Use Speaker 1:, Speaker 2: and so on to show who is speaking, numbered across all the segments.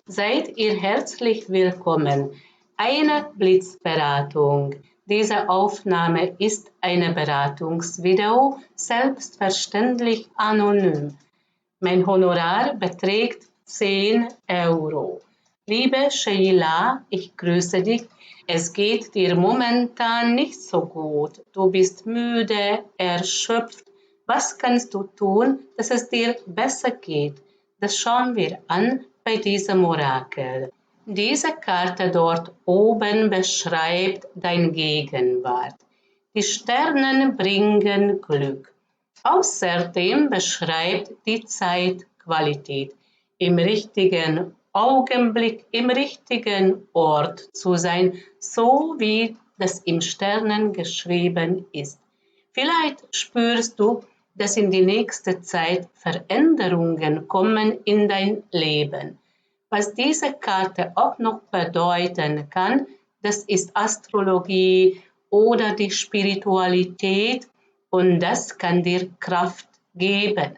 Speaker 1: Seid ihr herzlich willkommen. Eine Blitzberatung. Diese Aufnahme ist eine Beratungsvideo, selbstverständlich anonym. Mein Honorar beträgt 10 Euro. Liebe Sheila, ich grüße dich. Es geht dir momentan nicht so gut. Du bist müde, erschöpft. Was kannst du tun, dass es dir besser geht? Das schauen wir an bei diesem Orakel. Diese Karte dort oben beschreibt dein Gegenwart. Die Sterne bringen Glück. Außerdem beschreibt die Zeitqualität, im richtigen Augenblick, im richtigen Ort zu sein, so wie das im Sternen geschrieben ist. Vielleicht spürst du, dass in die nächste Zeit Veränderungen kommen in dein Leben. Was diese Karte auch noch bedeuten kann, das ist Astrologie oder die Spiritualität und das kann dir Kraft geben.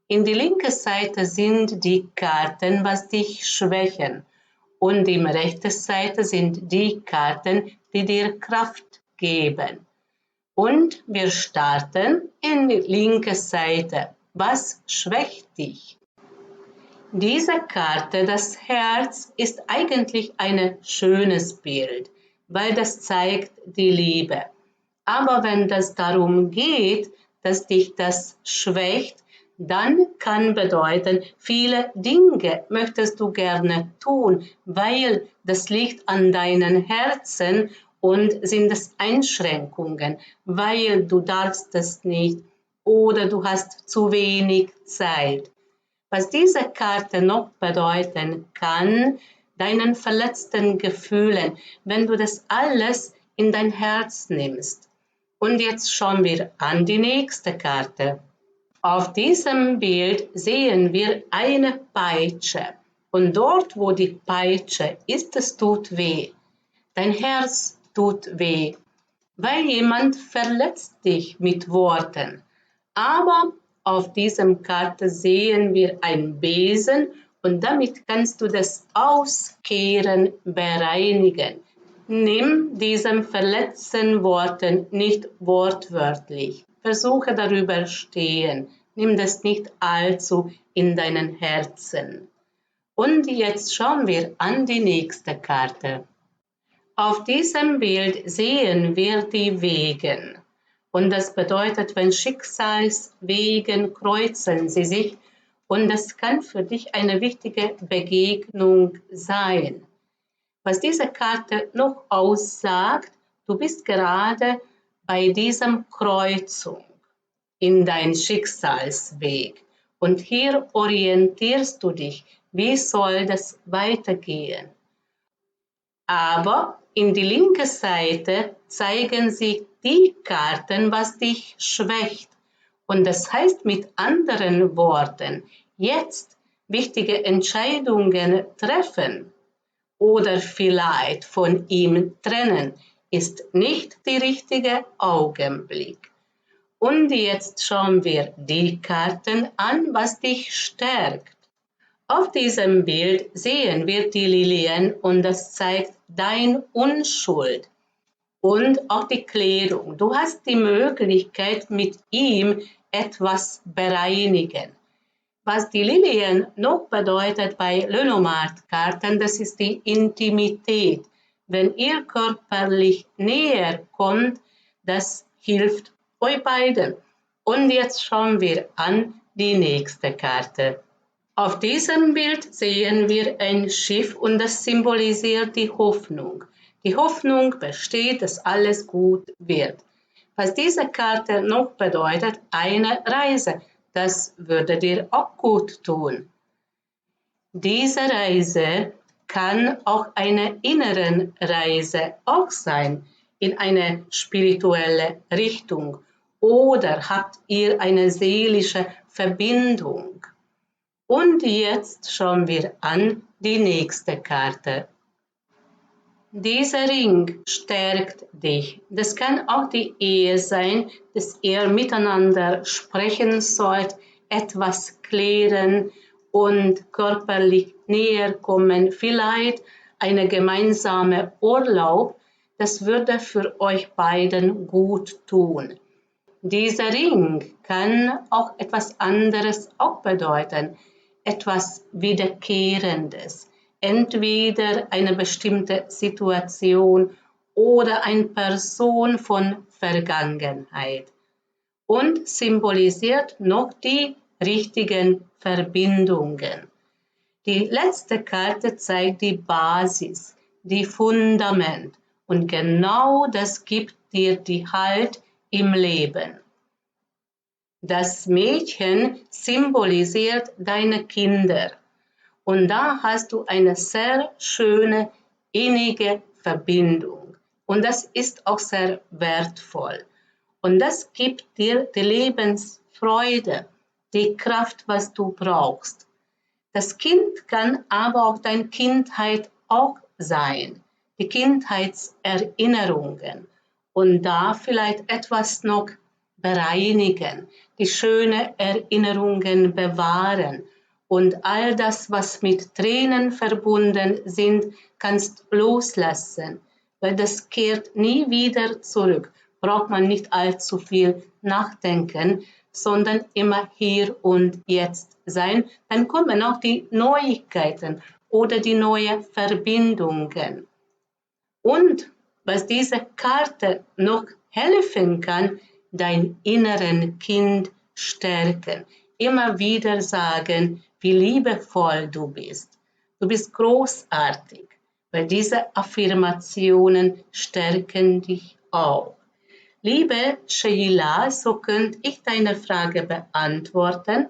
Speaker 1: In die linke Seite sind die Karten, was dich schwächen und die rechte Seite sind die Karten, die dir Kraft geben. Und wir starten in die linke Seite. Was schwächt dich? Diese Karte, das Herz, ist eigentlich ein schönes Bild, weil das zeigt die Liebe. Aber wenn das darum geht, dass dich das schwächt, dann kann bedeuten, viele Dinge möchtest du gerne tun, weil das liegt an deinen Herzen und sind es Einschränkungen, weil du darfst es nicht oder du hast zu wenig Zeit. Was diese Karte noch bedeuten kann, deinen verletzten Gefühlen, wenn du das alles in dein Herz nimmst. Und jetzt schauen wir an die nächste Karte. Auf diesem Bild sehen wir eine Peitsche. Und dort, wo die Peitsche ist, es tut weh. Dein Herz tut weh, weil jemand verletzt dich mit Worten. Aber auf diesem Karte sehen wir einen Besen und damit kannst du das Auskehren bereinigen. Nimm diesen verletzten Worten nicht wortwörtlich. Versuche darüber stehen. Nimm das nicht allzu in deinen Herzen. Und jetzt schauen wir an die nächste Karte. Auf diesem Bild sehen wir die Wege. Und das bedeutet, wenn Schicksalswegen kreuzen sie sich und das kann für dich eine wichtige Begegnung sein. Was diese Karte noch aussagt, du bist gerade bei diesem Kreuzung in dein Schicksalsweg und hier orientierst du dich, wie soll das weitergehen. Aber in die linke Seite zeigen sich die Karten, was dich schwächt. Und das heißt mit anderen Worten, jetzt wichtige Entscheidungen treffen oder vielleicht von ihm trennen, ist nicht der richtige Augenblick. Und jetzt schauen wir die Karten an, was dich stärkt. Auf diesem Bild sehen wir die Lilien und das zeigt deine Unschuld und auch die Klärung. Du hast die Möglichkeit, mit ihm etwas bereinigen. Was die Lilien noch bedeutet bei Lenormand-Karten, das ist die Intimität. Wenn ihr körperlich näher kommt, das hilft euch beiden. Und jetzt schauen wir an die nächste Karte. Auf diesem Bild sehen wir ein Schiff und das symbolisiert die Hoffnung. Die Hoffnung besteht, dass alles gut wird. Was diese Karte noch bedeutet, eine Reise. Das würde dir auch gut tun. Diese Reise kann auch eine innere Reise auch sein, in eine spirituelle Richtung. Oder habt ihr eine seelische Verbindung? Und jetzt schauen wir an die nächste Karte. Dieser Ring stärkt dich. Das kann auch die Ehe sein, dass ihr miteinander sprechen sollt, etwas klären und körperlich näher kommen, vielleicht eine gemeinsame Urlaub, das würde für euch beiden gut tun. Dieser Ring kann auch etwas anderes auch bedeuten, etwas Wiederkehrendes, entweder eine bestimmte Situation oder eine Person von Vergangenheit und symbolisiert noch die richtigen Verbindungen. Die letzte Karte zeigt die Basis, die Fundament und genau das gibt dir die Halt im Leben. Das Mädchen symbolisiert deine Kinder und da hast du eine sehr schöne, innige Verbindung und das ist auch sehr wertvoll und das gibt dir die Lebensfreude, die Kraft, was du brauchst. Das Kind kann aber auch deine Kindheit auch sein, die Kindheitserinnerungen und da vielleicht etwas noch bereinigen, die schönen Erinnerungen bewahren und all das, was mit Tränen verbunden sind, kannst loslassen, weil das kehrt nie wieder zurück. Braucht man nicht allzu viel nachdenken, sondern immer hier und jetzt sein. Dann kommen auch die Neuigkeiten oder die neuen Verbindungen. Und was diese Karte noch helfen kann, dein inneren Kind stärken. Immer wieder sagen, wie liebevoll du bist. Du bist großartig, weil diese Affirmationen stärken dich auch. Liebe Sheila, so könnte ich deine Frage beantworten.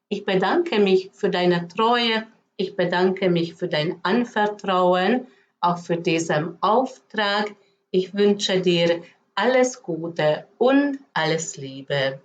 Speaker 1: Ich bedanke mich für deine Treue, ich bedanke mich für dein Anvertrauen, auch für diesen Auftrag. Ich wünsche dir alles Gute und alles Liebe.